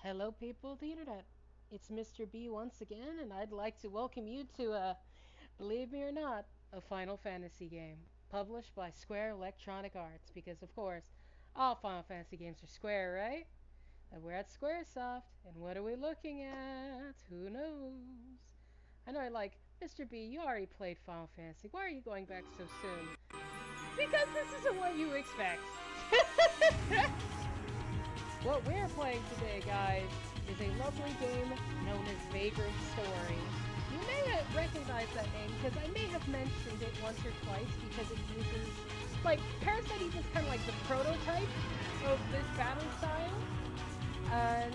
Hello, people of the internet. It's Mr. B once again, and I'd like to welcome you to believe me or not, a Final Fantasy game published by Square Electronic Arts. Because, of course, all Final Fantasy games are Square, right? And we're at Squaresoft, and what are we looking at? Who knows? I know, Mr. B, you already played Final Fantasy. Why are you going back so soon? Because this isn't what you expect. What we're playing today, guys, is a lovely game known as Vagrant Story. You may recognize that name because I may have mentioned it once or twice because it uses, Parasite Eve is kind of like the prototype of this battle style. And,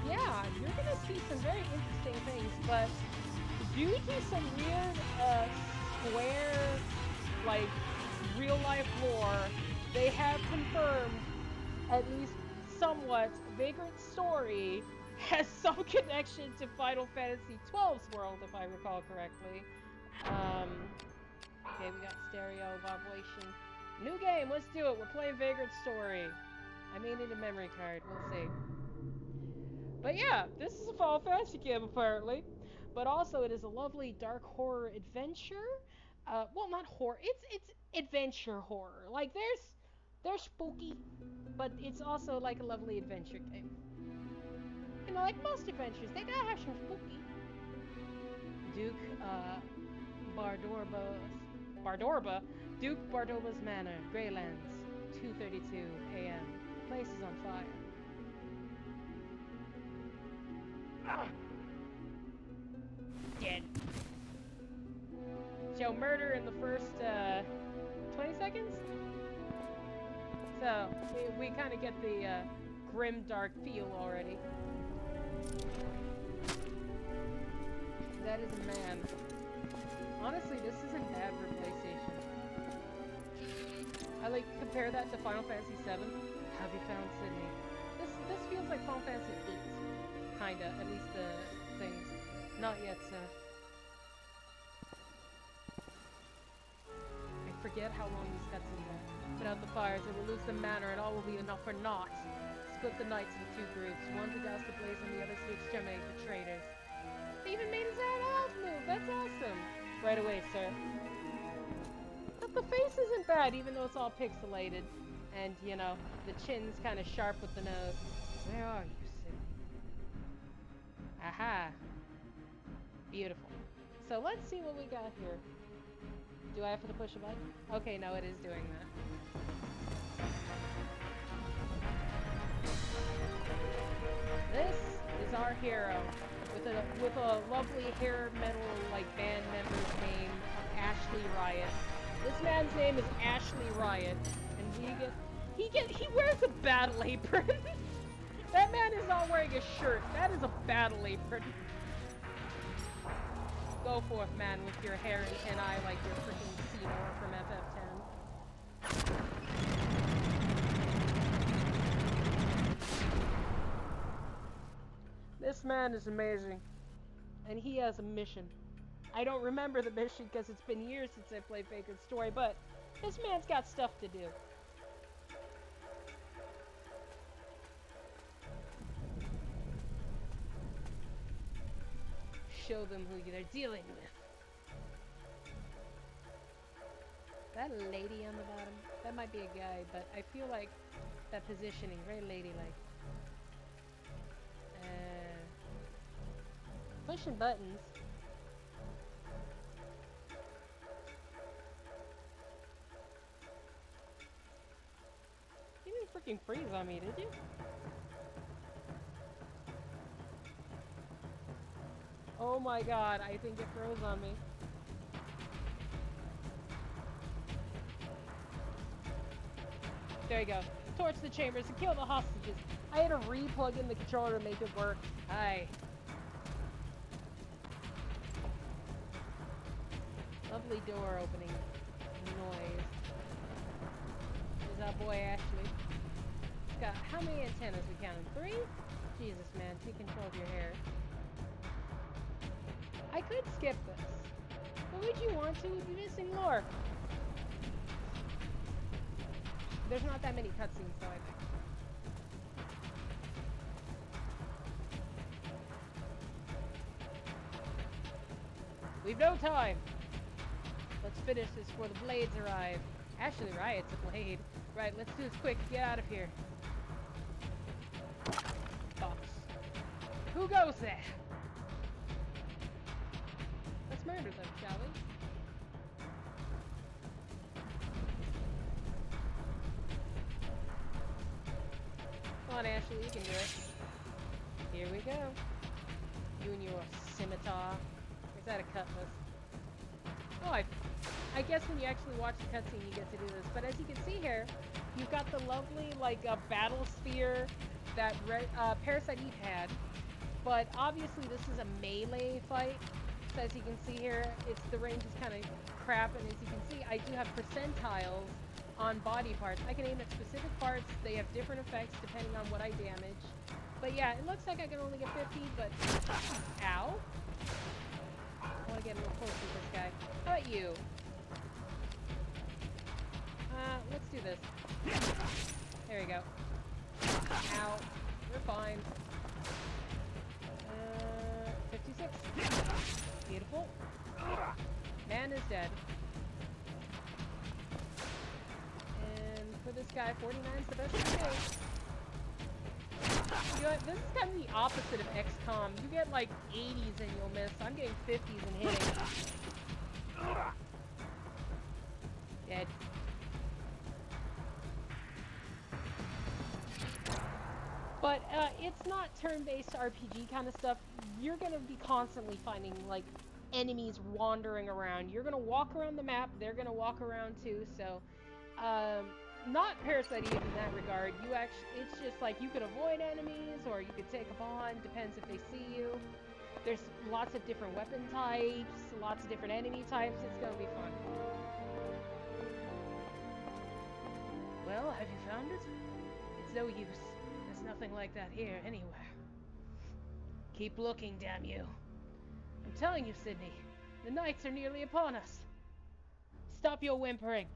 yeah, you're gonna see some very interesting things, but due to some weird, Square, real-life lore, they have confirmed, at least somewhat, Vagrant Story has some connection to Final Fantasy XII's world, if I recall correctly. Okay, we got stereo evaluation. New game, let's do it. We're playing Vagrant Story. I may need a memory card, we'll see. But yeah, this is a Final Fantasy game apparently. But also it is a lovely dark horror adventure. Well, not horror. It's adventure horror. They're spooky, but it's also like a lovely adventure game. You know, like most adventures, they gotta have some spooky. Duke, Bardorba, Duke Bardorba's Manor, Greylands, 2:32 a.m. The place is on fire. Dead. Show murder in the first 20 seconds. So we kind of get the grim, dark feel already. That is a man. Honestly, this isn't bad for PlayStation. I compare that to Final Fantasy VII. Have you found Sydney? This feels like Final Fantasy VIII, kinda. At least the things. Not yet, sir. I forget how long these cutscenes are. Put out the fires, it will lose the manor, and all will be enough for naught. Split the knights into two groups, one to douse the blaze and the other to exterminate the traitors. They even made his own elf move, that's awesome! Right away, sir. But the face isn't bad, even though it's all pixelated. And, you know, the chin's kind of sharp with the nose. Where are you, Sydney? Aha! Beautiful. So let's see what we got here. Do I have to push a button? Okay, no, it is doing that. This is our hero with a lovely hair metal band member's name of Ashley Riot. This man's name is Ashley Riot, and he wears a battle apron. That man is not wearing a shirt. That is a battle apron. Go forth, man, with your hair and eye like you're freaking Seymour from FF10. This man is amazing. And he has a mission. I don't remember the mission because it's been years since I played Vagrant Story, but this man's got stuff to do. Show them who they're dealing with. That lady on the bottom, that might be a guy, but I feel like that positioning, very ladylike. Pushing buttons. You didn't freaking freeze on me, did you? Oh my god, I think it froze on me. There you go. Torch the chambers and kill the hostages. I had to re-plug in the controller to make it work. Hi. Lovely door opening noise. There's our boy Ashley. He's got how many antennas we counted? 3? Jesus, man, take control of your hair. I could skip this. But would you want to? We'd be missing lore. There's not that many cutscenes, though, I think. We've no time. Let's finish this before the blades arrive. Actually, right, it's a blade. Right, let's do this quick. Get out of here. Fox. Who goes there? Let's murder them, shall we? Come on, Ashley, you can do it. Here we go. You and your scimitar. Is that a cutlass? Oh, I guess when you actually watch the cutscene, you get to do this. But as you can see here, you've got the lovely, like, battle sphere that Parasite Eve had. But obviously, this is a melee fight. So as you can see here, the range is kind of crap. And as you can see, I do have percentiles on body parts. I can aim at specific parts. They have different effects depending on what I damage. But yeah, it looks like I can only get 50, but... Ow. I want to get a little closer to this guy. How about you? Let's do this. There we go. Ow. We're fine. 56. Beautiful. Man is dead. And for this guy, 49 is the best thing to do. You know what? This is kind of the opposite of XCOM. You get like 80s and you'll miss. I'm getting 50s and hitting. Dead. But it's not turn-based RPG kind of stuff. You're going to be constantly finding like enemies wandering around. You're going to walk around the map. They're going to walk around too. So, not Parasite Eve in that regard. It's just like you could avoid enemies or you could take them on. Depends if they see you. There's lots of different weapon types, lots of different enemy types. It's going to be fun. Well, have you found it? It's no use. There's nothing like that here anywhere. Keep looking, damn you. I'm telling you, Sydney, the nights are nearly upon us. Stop your whimpering.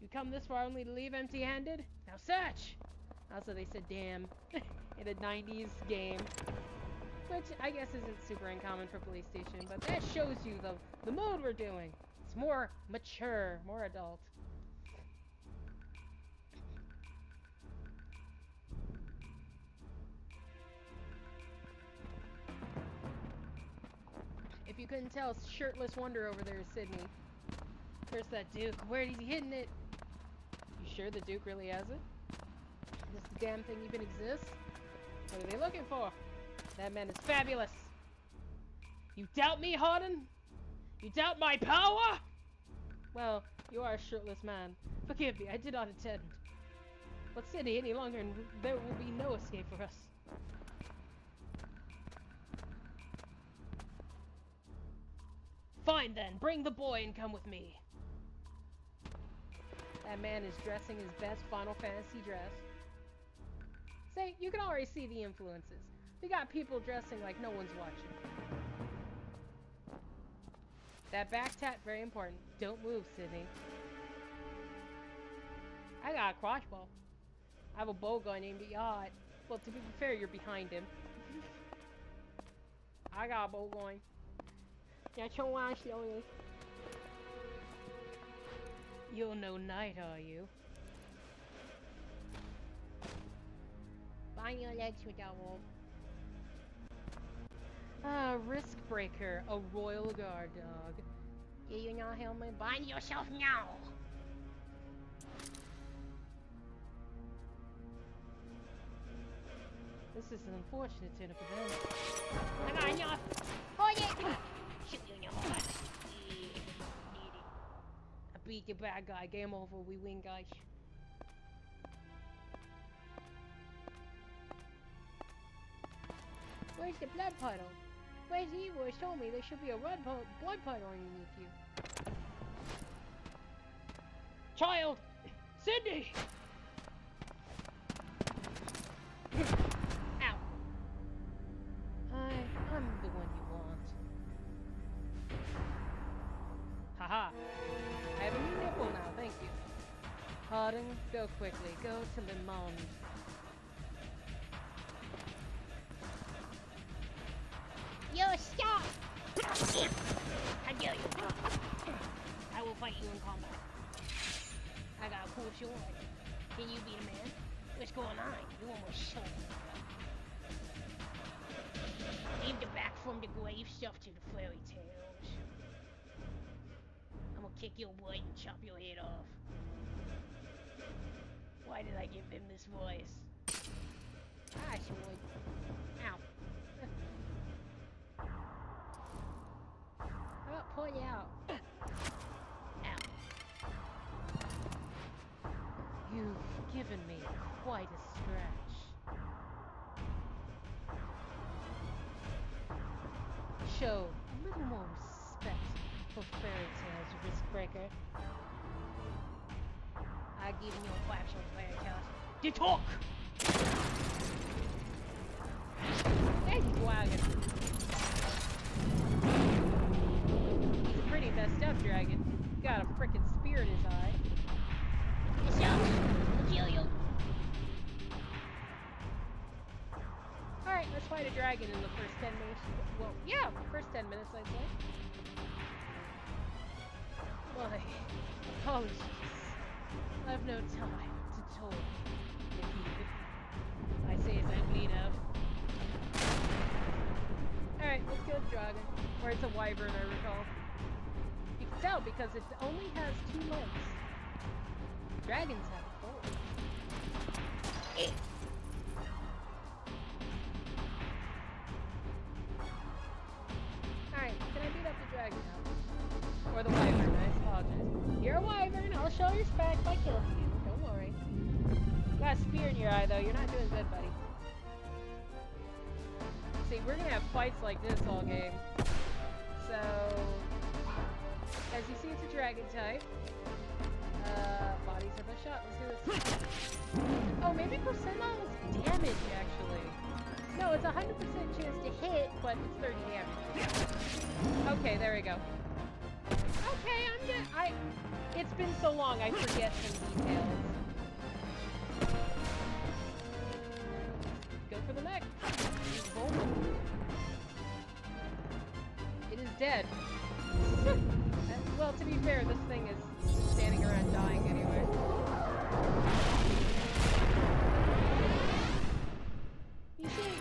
You come this far only to leave empty-handed? Now search! Also, they said damn in a 90s game. Which I guess isn't super uncommon for PlayStation, but that shows you the mode we're doing. It's more mature, more adult. If you couldn't tell, shirtless wonder over there is Sydney. Where's that Duke? Where is he hitting it? You sure the Duke really has it? Does the damn thing even exist? What are they looking for? That man is fabulous. You doubt me, Harden? You doubt my power? Well, you are a shirtless man. Forgive me, I did not intend. But Sydney, any longer, and there will be no escape for us. Fine then, bring the boy and come with me. That man is dressing his best Final Fantasy dress. Say, you can already see the influences. We got people dressing like no one's watching. That back tat, very important. Don't move, Sydney. I got a crossbow. I have a bow gun aimed at your heart. Well, to be fair, you're behind him. I got a bow going. That's your one, slowly. You're no knight, are you? Bind your legs with that wolf. Ah, Risk Breaker, a Royal Guard dog. Yeah, you know, helmet. Bind yourself now! This is an unfortunate turn of events. I got enough! Oh yeah! Shoot you in your heart. I beat the bad guy. Game over. We win, guys. Where's the blood puddle? Where's the evil? He told me there should be a blood puddle underneath you. Child! Sydney! Ow. I'm the one you want. Haha. I have a new nipple now, thank you. Harding, go quickly. Go to Le Monde. Yo, stop! God you be the man? What's going on? You almost sold. Leave the back from the grave stuff to the fairy tales. I'm gonna kick your butt and chop your head off. Why did I give him this voice? Ah, sword. Ow. How about pull you out? Ow. You've given me quite a scratch. Show a little more respect for fairy tales, Riskbreaker. I give you a claps on fairy tales. You talk! There's dragon. He's a pretty messed up dragon. Got a frickin' spear in his eye. Yourself! I'll kill you! Alright, let's fight a dragon in the first 10 minutes. Well, yeah, first 10 minutes, I'd say. My apologies. I've no time to talk. I say as I bleed out. Alright, let's go with the dragon. Or it's a wyvern, I recall. You can tell because it only has 2 legs. Dragons have 4. Alright, can I beat up the dragon now? Or the wyvern, I apologize. You're a wyvern, I'll show respect by killing you. Don't worry. You got a spear in your eye though, you're not doing good, buddy. See, we're gonna have fights like this all game. So, as you see, it's a dragon type. Bodies are best shot. Let's do this. Oh, maybe percentile is damage, actually. No, it's a 100% chance to hit, but it's 30 damage. Okay, there we go. Okay, I'm good. It's been so long, I forget some details. Go for the neck. It's vulnerable. It is dead. Well, to be fair, this thing is standing around dying anyway. You see,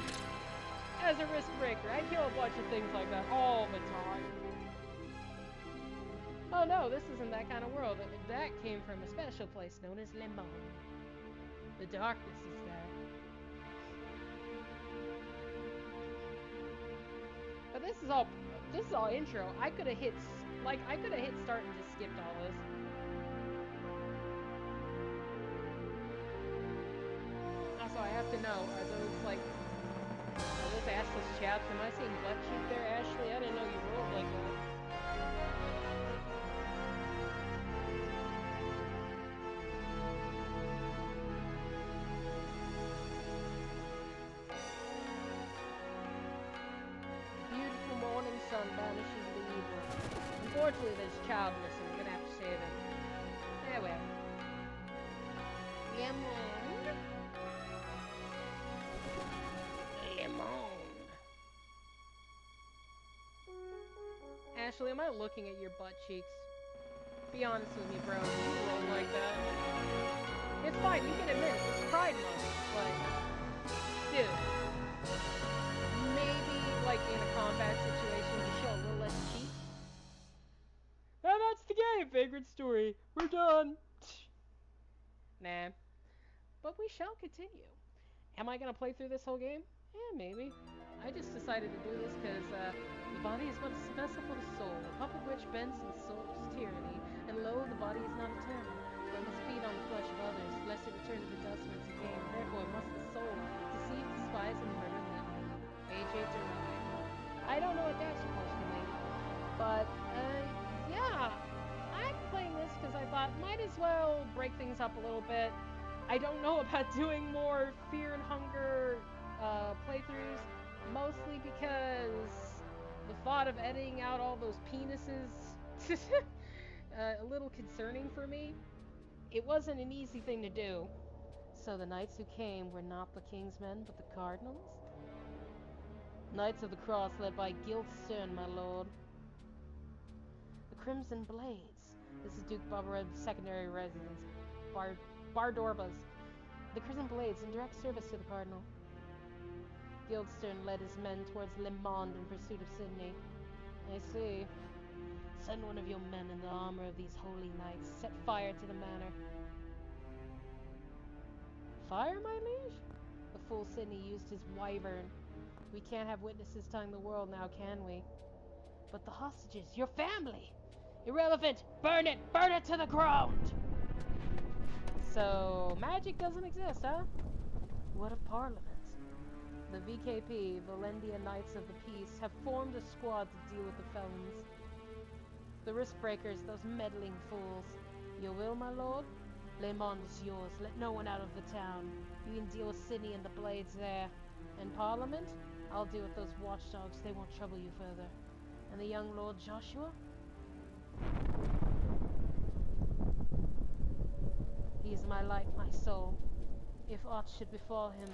as a risk breaker, I kill a bunch of things like that all the time. Oh no, this isn't that kind of world. That came from a special place known as Limbo. The darkness is there. But this is all intro. I could have hit start and just skipped all this. Also, I have to know, are those assless chaps? Am I seeing butt cheek there, Ashley? I didn't know you rolled like that. Beautiful morning sun banishes the evil. Unfortunately, there's child missing. We're gonna have to save it. There we are. Lemon. Ashley, am I looking at your butt cheeks? Be honest with me, bro. You roll like that. It's fine, you can admit it. It's Pride Month, but... Dude. Maybe, like, in a combat situation, you show a little less cheek. And that's the game, Vagrant story. We're done. Nah. But we shall continue. Am I gonna play through this whole game? Yeah, maybe. I just decided to do this because the body is but a vessel for the soul, a puppet which bends in soul's tyranny, and lo, the body is not eternal. For it must feed on the flesh of others, lest it return to the dust whence it came. Therefore must the soul deceive, despise, and murder men. AJ Durai. I don't know what that's supposed to mean. But, yeah. I'm playing this because I thought might as well break things up a little bit. I don't know about doing more Fear and Hunger playthroughs, mostly because the thought of editing out all those penises a little concerning for me. It wasn't an easy thing to do. So the knights who came were not the king's men, but the cardinals? Knights of the Cross led by Guildstern, my lord. The Crimson Blades. This is Duke Bobared's secondary residence, Bardorbas. the Crimson Blades in direct service to the Cardinal. Guildstern led his men towards Le Monde in pursuit of Sydney. I see. Send one of your men in the armor of these holy knights. Set fire to the manor. Fire, my liege? The fool Sydney used his wyvern. We can't have witnesses telling the world now, can we? But the hostages, your family! Irrelevant! Burn it! Burn it to the ground! So, magic doesn't exist, huh? What of Parliament? The VKP, Valendia Knights of the Peace, have formed a squad to deal with the felons. The risk breakers, those meddling fools. Your will, my lord? Le Monde is yours. Let no one out of the town. You can deal with Sydney and the Blades there. And Parliament? I'll deal with those watchdogs. They won't trouble you further. And the young Lord Joshua? He is my light, my soul. If aught should befall him,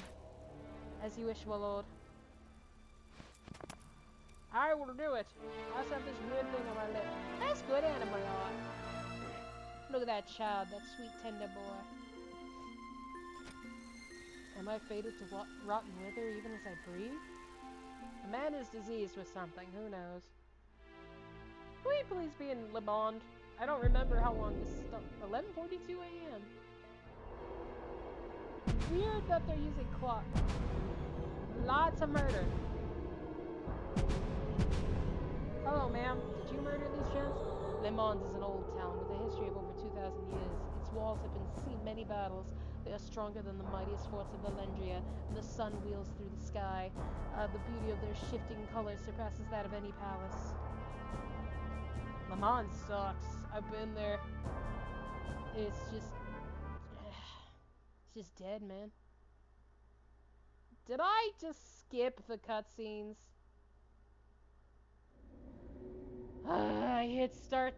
as you wish, my lord. I will do it. I just have this weird thing on my lip. That's good anime art. Look at that child, that sweet tender boy. Am I fated to rot and wither even as I breathe? A man is diseased with something, who knows? Will you please be in Le Monde? I don't remember how long this stuff. 11:42 a.m. Weird that they're using clock. Lots of murder. Hello, ma'am. Did you murder these gents? Le Monde is an old town with a history of over 2,000 years. Its walls have seen many battles. They are stronger than the mightiest forts of Valendria, and the sun wheels through the sky. The beauty of their shifting colors surpasses that of any palace. Le Monde sucks. I've been there. It's just dead, man. Did I just skip the cutscenes? I hit start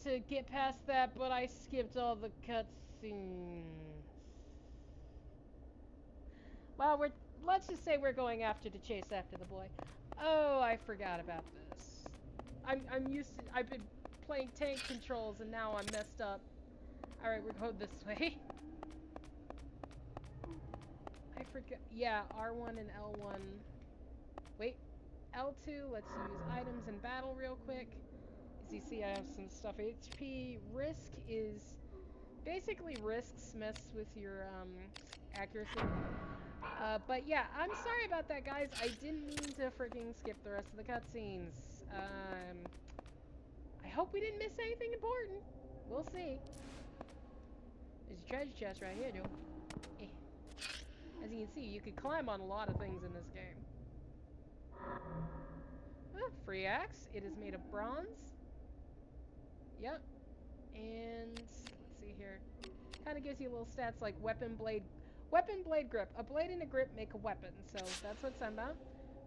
to get past that, but I skipped all the cutscenes. Well, let's just say we're going after to chase after the boy. Oh, I forgot about this. I've been playing tank controls and now I'm messed up. Alright, we're going this way. I forgot. Yeah, R1 and L1. Wait, L2, let's use items in battle real quick. As you see, I have some stuff. HP, risk is... Basically, risks mess with your, accuracy. But yeah, I'm sorry about that, guys. I didn't mean to freaking skip the rest of the cutscenes. I hope we didn't miss anything important. We'll see. There's a treasure chest right here, Joe. As you can see, you could climb on a lot of things in this game. Free axe. It is made of bronze. Yep. And let's see here. Kind of gives you little stats like weapon blade grip. A blade and a grip make a weapon. So that's what's about.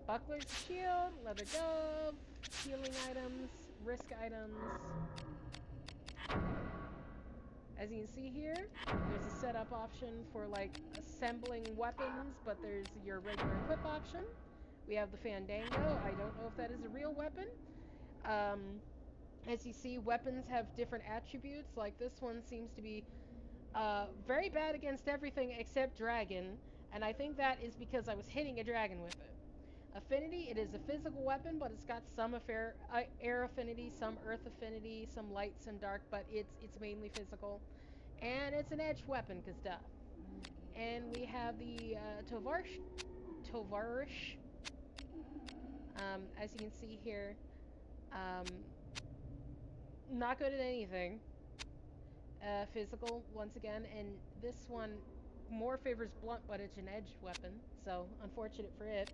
Buckler's shield, leather glove, healing items, risk items. As you can see here, there's a setup option for like assembling weapons, but there's your regular equip option. We have the Fandango. I don't know if that is a real weapon. As you see, weapons have different attributes. Like this one seems to be very bad against everything except dragon, and I think that is because I was hitting a dragon with it. Affinity, it is a physical weapon, but it's got some air affinity, some earth affinity, some light, some dark, but it's mainly physical. And it's an edged weapon, because duh. And we have the Tovarish. As you can see here, not good at anything. Physical, once again, and this one more favors blunt, but it's an edged weapon, so unfortunate for it.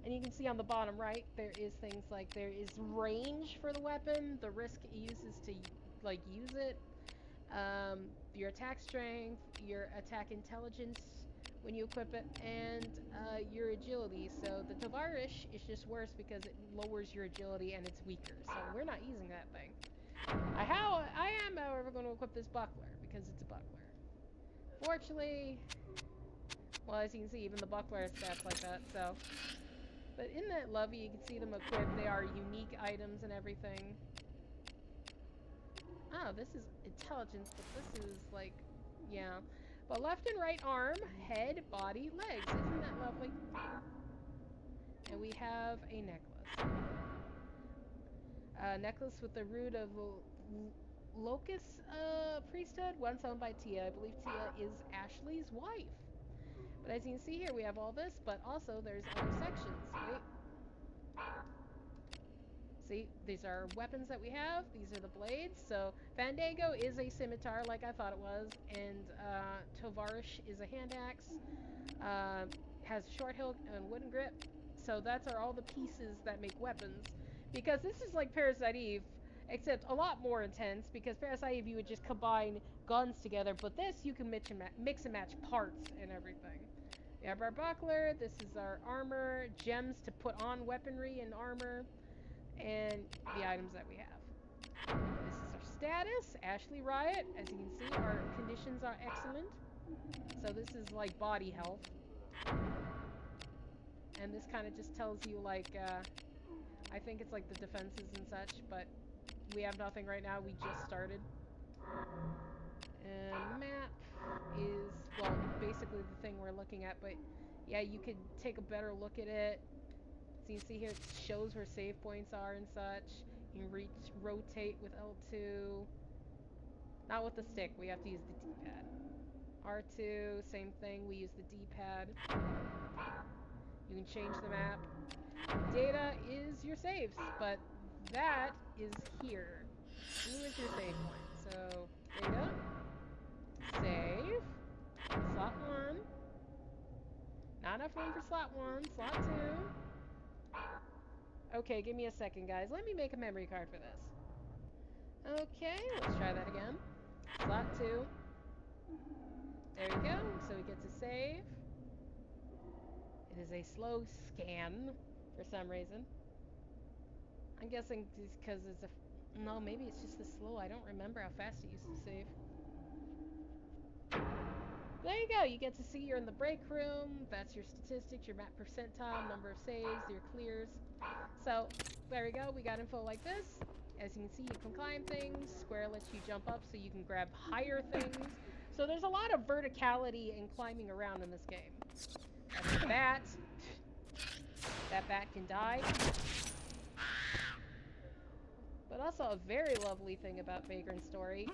And you can see on the bottom right, there is things like there is range for the weapon, the risk it uses to, like, use it, your attack strength, your attack intelligence when you equip it, and your agility. So the Tovarish is just worse because it lowers your agility and it's weaker, so we're not using that thing. I am, however, going to equip this buckler, because it's a buckler. Fortunately, well, as you can see, even the buckler has stats like that, so. But isn't that lovely? You can see them equipped. They are unique items and everything. Oh, this is intelligence, but this is, like, yeah. But left and right arm, head, body, legs. Isn't that lovely? And we have a necklace. A necklace with the root of Locust priesthood, once owned by Tia. I believe Tia is Ashley's wife. But as you can see here, we have all this, but also there's other sections. Wait. See, these are weapons that we have. These are the blades. So Fandango is a scimitar, like I thought it was, and Tovarish is a hand axe. Has short hilt and wooden grip. So that's all the pieces that make weapons. Because this is like Parasite Eve, except a lot more intense. Because Parasite Eve, you would just combine guns together, but this you can mix and match parts and everything. We have our buckler. This is our armor, gems to put on weaponry and armor, and the items that we have. This is our status, Ashley Riot. As you can see, our conditions are excellent. So this is like body health. And this kind of just tells you like, I think it's like the defenses and such, but we have nothing right now, we just started. And map is, well, basically the thing we're looking at, but yeah, you could take a better look at it. So you see here, it shows where save points are and such. You can rotate with L2. Not with the stick, we have to use the D-pad. R2, same thing, we use the D-pad. You can change the map. Data is your saves, but that is here. Who is your save point? So, data, save, slot 1. Not enough room for slot 1, slot 2. Okay, give me a second, guys. Let me make a memory card for this. Okay, let's try that again. Slot 2. There we go. So we get to save. It is a slow scan for some reason. I'm guessing because it's a... No, maybe it's just the slow. I don't remember how fast it used to save. There you go. You get to see you're in the break room. That's your statistics, your map percentile, number of saves, your clears. So, there we go. We got info like this. As you can see, you can climb things. Square lets you jump up so you can grab higher things. So there's a lot of verticality and climbing around in this game. That's a bat. That bat can die. But also a very lovely thing about Vagrant Story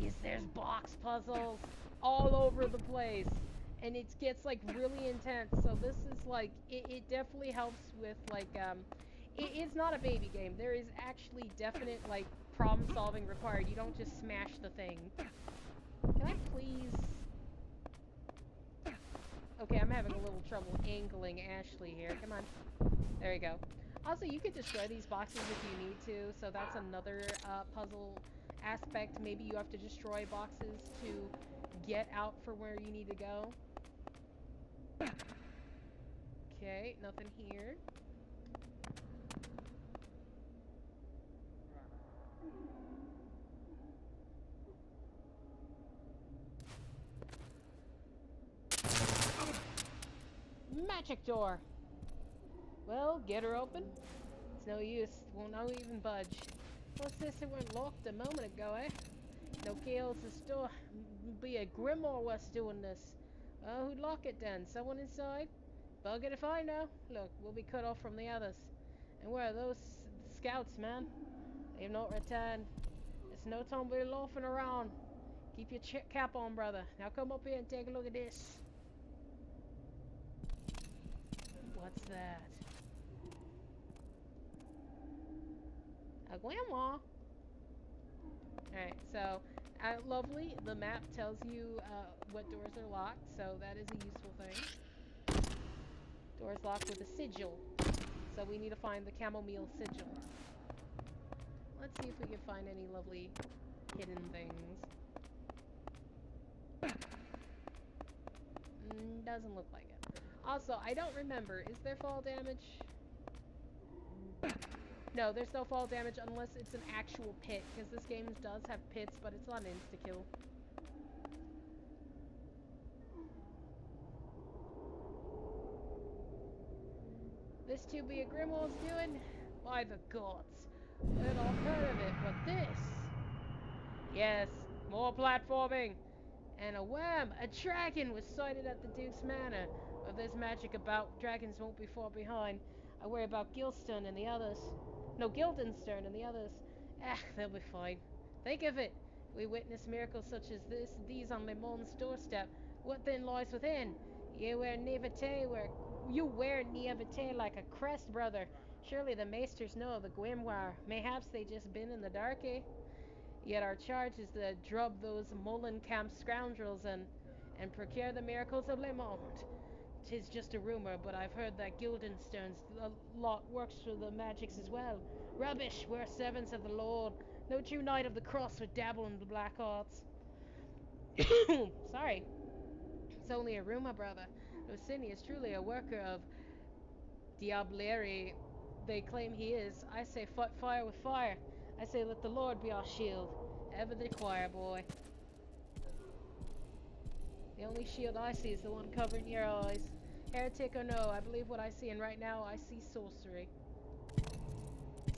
is there's box puzzles all over the place. And it gets like really intense. So this is like, it definitely helps with like, it's not a baby game. There is actually definite like problem solving required. You don't just smash the thing. Can I please... Okay, I'm having a little trouble angling Ashley here. Come on. There you go. Also, you could destroy these boxes if you need to, so that's another puzzle aspect. Maybe you have to destroy boxes to get out for where you need to go. Okay, nothing here. Magic door! Well, get her open. It's no use. Won't even budge. What's this? It went locked a moment ago, eh? No key else to store. Be a grimoire was doing this. Well, who'd lock it then? Someone inside? Bugger if I know. Look, we'll be cut off from the others. And where are those scouts, man? They've not returned. It's no time to be loafing around. Keep your cap on, brother. Now come up here and take a look at this. What's that? A grandma. Alright, so, lovely. The map tells you what doors are locked, so that is a useful thing. Doors locked with a sigil. So we need to find the chamomile sigil. Let's see if we can find any lovely hidden things. Doesn't look like it. Also, I don't remember. Is there fall damage? No, there's no fall damage unless it's an actual pit, because this game does have pits, but it's not an insta-kill. This too be a grimoire's doing? By the gods. I've heard of it, but this... Yes, more platforming. And a wham! A dragon was sighted at the Duke's Manor. If there's magic about, dragons won't be far behind. I worry about Gilstone and the others. No, Guildenstern and the others. They'll be fine. Think of it. We witness miracles such as these on Le Monde's doorstep. What then lies within? You wear Naivete like a crest, brother. Surely the maesters know of the grimoire. Mayhaps they just been in the dark, eh? Yet our charge is to drub those Molenkamp scoundrels and procure the miracles of Le Monde. 'Tis just a rumor, but I've heard that Guildenstern's lot works for the magics as well. Rubbish! We're servants of the Lord. No true knight of the cross would dabble in the black arts. Sorry. It's only a rumor, brother. Nocini is truly a worker of Diablerie. They claim he is. I say fight fire with fire. I say let the Lord be our shield. Ever the choir boy. The only shield I see is the one covering your eyes. Heretic or no, I believe what I see, and right now I see sorcery.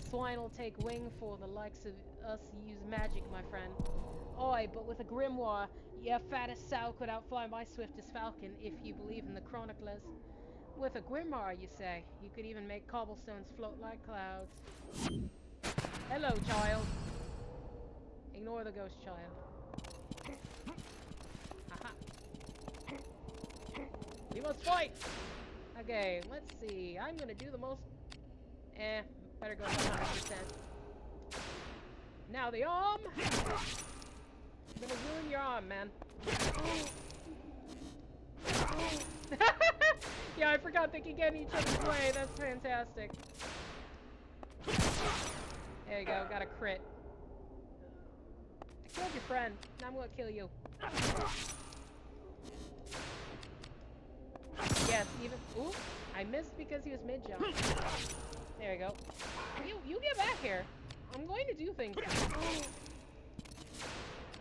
Swine will take wing for the likes of us use magic, my friend. Oi, but with a grimoire, your fattest sow could outfly my swiftest falcon, if you believe in the chroniclers. With a grimoire, you say? You could even make cobblestones float like clouds. Hello, child. Ignore the ghost child. Aha. We must fight! Okay, let's see. I'm gonna do the most... better go 100%. Now the arm! I'm gonna ruin your arm, man. Yeah, I forgot they can get in each other's way. That's fantastic. There you go, got a crit. I killed your friend. Now I'm gonna kill you. Yes, even... Ooh, I missed because he was mid-jump. There you go. You get back here. I'm going to do things.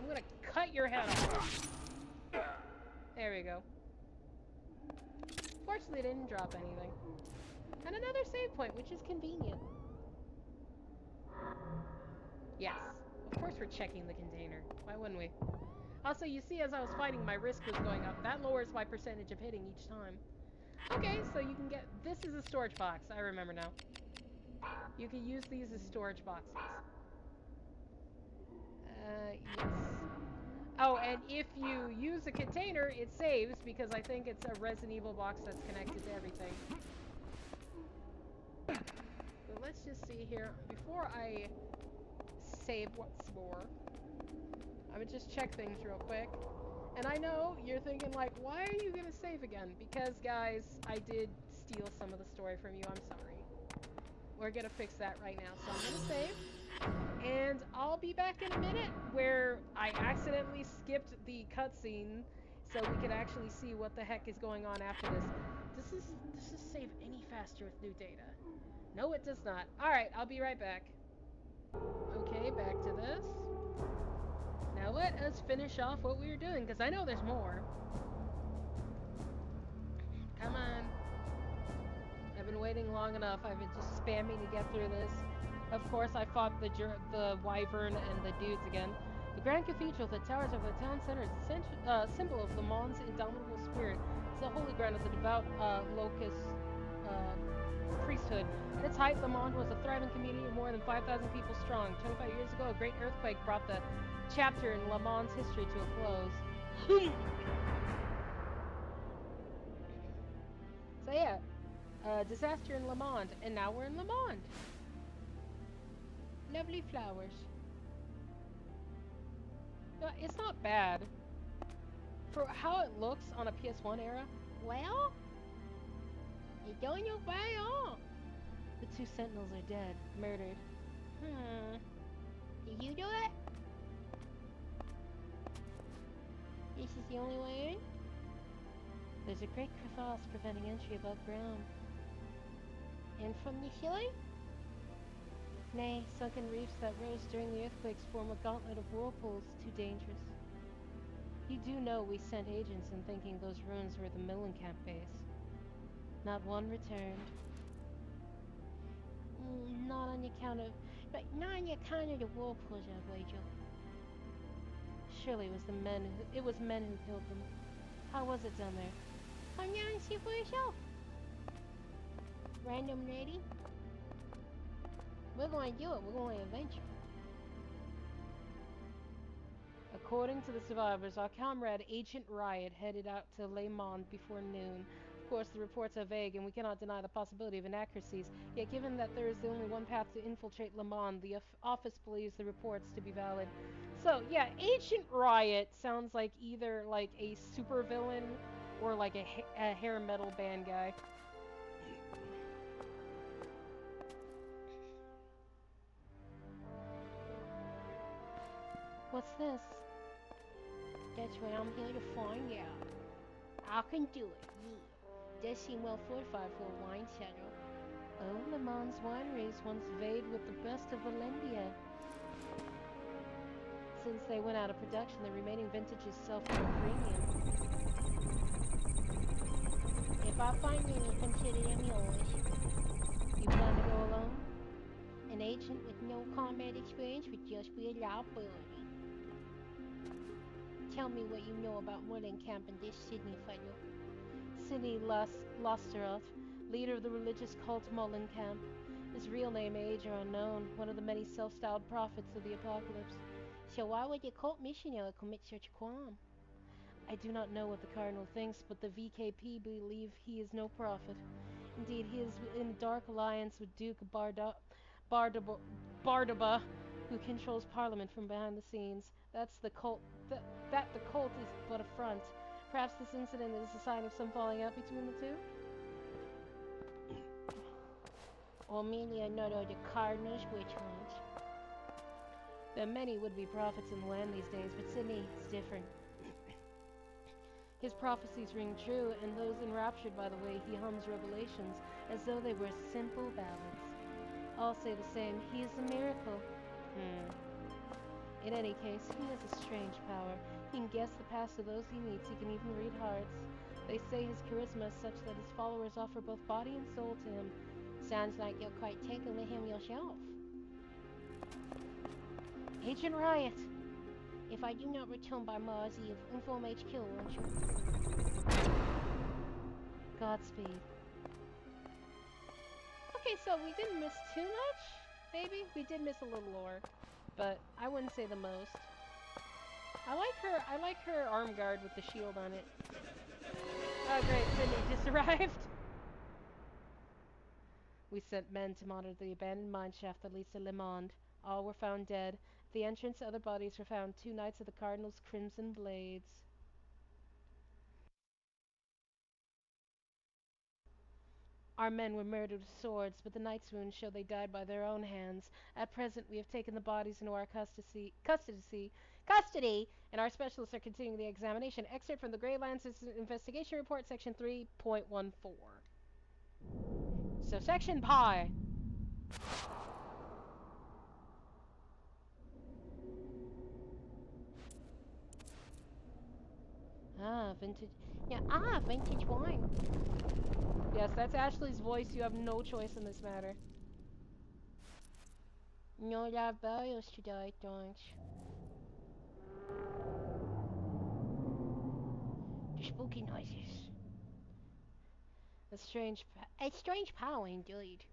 I'm gonna cut your head off. There we go. Fortunately, it didn't drop anything. And another save point, which is convenient. Yes. Of course we're checking the container. Why wouldn't we? Also, you see as I was fighting, my risk was going up. That lowers my percentage of hitting each time. Okay, so you can get... This is a storage box. I remember now. You can use these as storage boxes. Yes. Oh, and if you use a container, it saves, because I think it's a Resident Evil box that's connected to everything. So let's just see here. Before I save once more, I would just check things real quick. And I know you're thinking, like, why are you gonna save again? Because, guys, I did steal some of the story from you. I'm sorry. We're gonna fix that right now. So I'm gonna save. And I'll be back in a minute where I accidentally skipped the cutscene so we could actually see what the heck is going on after this. Does this save any faster with new data? No, it does not. Alright, I'll be right back. Okay, back to this. Now let us finish off what we were doing, because I know there's more. Come on. I've been waiting long enough. I've been just spamming to get through this. Of course, I fought the wyvern and the dudes again. The Grand Cathedral that towers over the town center is a symbol of Le Monde's indomitable spirit. It's the holy ground of the devout locust priesthood. At its height, Le Monde was a thriving community of more than 5,000 people strong. 25 years ago, a great earthquake brought the chapter in Le Monde's history to a close. So yeah, disaster in Le Monde, and now we're in Le Monde. Lovely flowers. No, it's not bad. For how it looks on a PS1 era, well, you're going your way on. The two sentinels are dead, murdered. Did you do it? This is the only way in? There's a great crevasse preventing entry above ground. And from the ceiling? Nay, sunken reefs that rose during the earthquakes form a gauntlet of whirlpools too dangerous. You do know we sent agents in thinking those ruins were the Molenkamp base. Not one returned. Not on account of the whirlpools, I wager. Surely it was men who killed them. How was it down there? Come down and see for yourself. Random lady. We're going to do it. We're going to adventure. According to the survivors, our comrade Agent Riot headed out to Le Monde before noon. Of course, the reports are vague, and we cannot deny the possibility of inaccuracies. Yet, given that there is only one path to infiltrate Le Monde, the office believes the reports to be valid. So, yeah, Agent Riot sounds like either like a supervillain or like a hair metal band guy. What's this? That's what I'm here to find out. I can do it, yeah. Does seem well fortified for a wine cellar. Oh, Le Mans wineries once vied with the best of Valendia. Since they went out of production, the remaining vintages sell for a premium. If I find any, consider them yours. You plan to go alone? An agent with no combat experience would just be a liability. Tell me what you know about Mullenkamp and this Sydney fellow. Sydney Losteroth, leader of the religious cult Mullenkamp. His real name, age, are unknown, one of the many self-styled prophets of the apocalypse. So why would a cult missionary commit such a crime? I do not know what the Cardinal thinks, but the VKP believe he is no prophet. Indeed, he is in a dark alliance with Duke Bardaba, who controls Parliament from behind the scenes. That the cult is but a front. Perhaps this incident is a sign of some falling out between the two? Or merely another of the Cardinal's witch hunts. There are many would-be prophets in the land these days, but Sydney is different. His prophecies ring true, and those enraptured by the way he hums revelations as though they were simple ballads. All say the same, he is a miracle. In any case, he has a strange power. He can guess the past of those he meets. He can even read hearts. They say his charisma is such that his followers offer both body and soul to him. Sounds like you're quite taken with him yourself. Agent Riot! If I do not return by Mars Eve, inform HQ, won't you? Godspeed. Okay, so we didn't miss too much, maybe? We did miss a little lore, but I wouldn't say the most. I like her arm guard with the shield on it. Oh great, Sydney just arrived. We sent men to monitor the abandoned mineshaft that leads to Le Monde. All were found dead. At the entrance, other bodies were found, 2 Knights of the Cardinal's Crimson Blades. Our men were murdered with swords, but the knight's wounds show they died by their own hands. At present, we have taken the bodies into our custody, and our specialists are continuing the examination. Excerpt from the Grey Lands Investigation Report, Section 3.14. So, Section Pi. Vintage. Yeah, vintage wine. Yes, that's Ashley's voice. You have no choice in this matter. No live burials today, thanks. The spooky noises. A strange power indeed.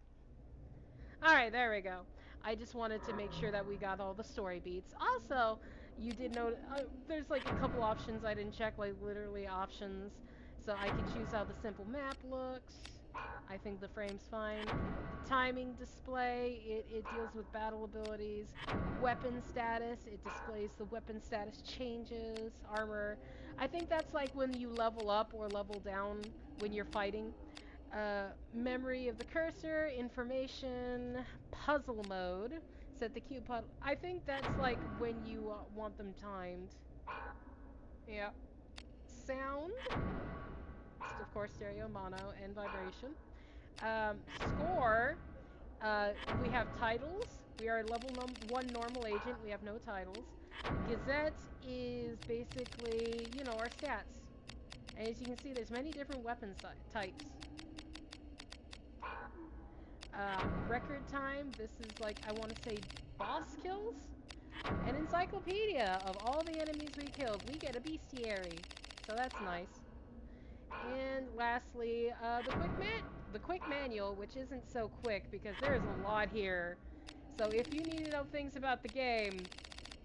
Alright, there we go. I just wanted to make sure that we got all the story beats. Also, you did note, there's like a couple options I didn't check, like literally options. So I can choose how the simple map looks. I think the frame's fine. The timing display, it deals with battle abilities. Weapon status, it displays the weapon status changes. Armor, I think that's like when you level up or level down when you're fighting. Memory of the cursor, information, puzzle mode. Set the cube puzzle. I think that's like when you want them timed. Yeah. Sound. Of course, stereo, mono, and vibration. Score. We have titles. We are level 1 normal agent. We have no titles. Gazette is basically, you know, our stats. And as you can see, there's many different weapon types. Record time, this is like, I want to say boss kills. An encyclopedia of all the enemies we killed. We get a bestiary, so that's nice. And lastly, the quick manual, which isn't so quick because there's a lot here. So if you need to know things about the game,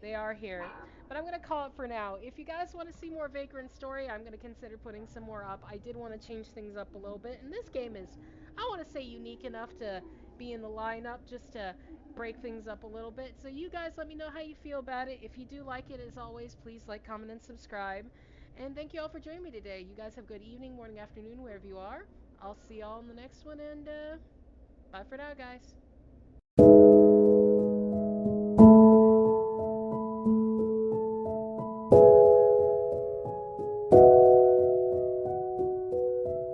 they are here. But I'm going to call it for now. If you guys want to see more Vagrant story, I'm going to consider putting some more up. I did want to change things up a little bit. And this game is, I want to say, unique enough to be in the lineup just to break things up a little bit. So you guys let me know how you feel about it. If you do like it, as always, please like, comment, and subscribe. And thank you all for joining me today. You guys have a good evening, morning, afternoon, wherever you are. I'll see y'all in the next one, and bye for now, guys.